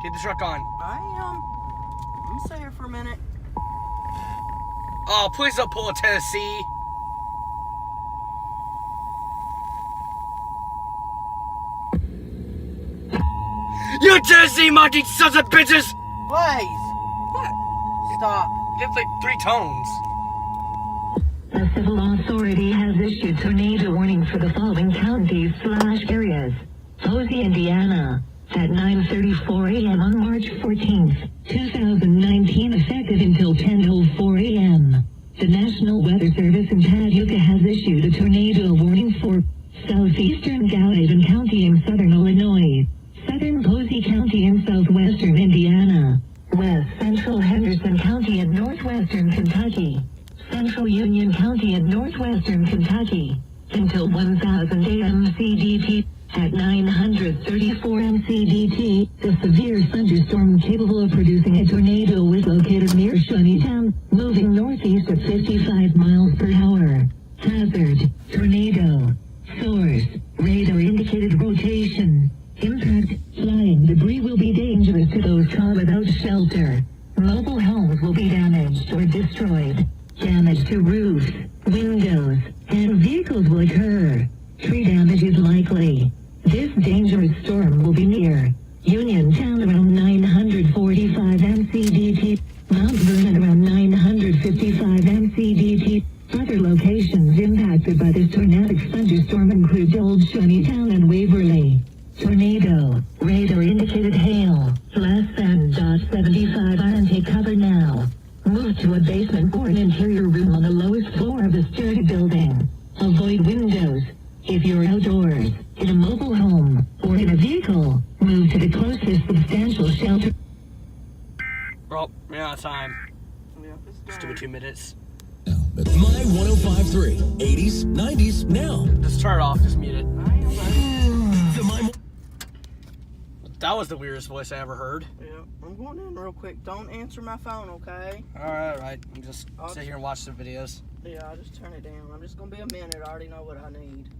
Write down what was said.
Get the truck on. I am. I'm gonna stay here for a minute. Oh, please don't pull a Tennessee. You Tennessee monkey sons of bitches! Blaze! What? Stop. You have like 3 tones. The civil authority has issued tornado warning for the following counties/areas. Posey, Indiana, at 9:34 a.m. on March 14th, 2019, effective until 10:04 a.m. The National Weather Service in Paducah has issued a tornado warning for southeastern Gallatin County in southern Illinois, southern Posey County in southwestern Indiana, west central Henderson County in northwestern Kentucky, central Union County in northwestern Kentucky, until 1000 a.m. CDT. At 934 MCDT, the severe thunderstorm capable of producing a tornado is located near Shawneetown, moving northeast at 55 miles per hour. Hazard, tornado. Source, radar indicated rotation. Impact, flying debris will be dangerous to those caught without shelter. Mobile homes will be damaged or destroyed. Damage to roofs, windows, and vehicles will occur. Tree damage is likely. This dangerous storm will be near Uniontown around 945 MCDT, Mount Vernon around 955 MCDT. Other locations impacted by this tornadic thunderstorm include Old Shawneetown and Waverly. Tornado, radar indicated hail, less than .75 iron. Take cover now. Move to a basement or an interior room on the lowest floor of the sturdy building. Avoid windows. If you're outdoors, in a mobile home, or in a vehicle, move to the closest substantial shelter. Well, we're out of time. Yep, it's Let's done. do it 2 minutes. My 105.3, 80s, 90s, now. Just turn it off, just mute it. I am, baby. The My That was the weirdest voice I ever heard. Yep, I'm going in real quick. Don't answer my phone, okay? Alright. I'm just sit here and watch the videos. Yeah, I'll just turn it down. I'm just gonna be a minute. I already know what I need.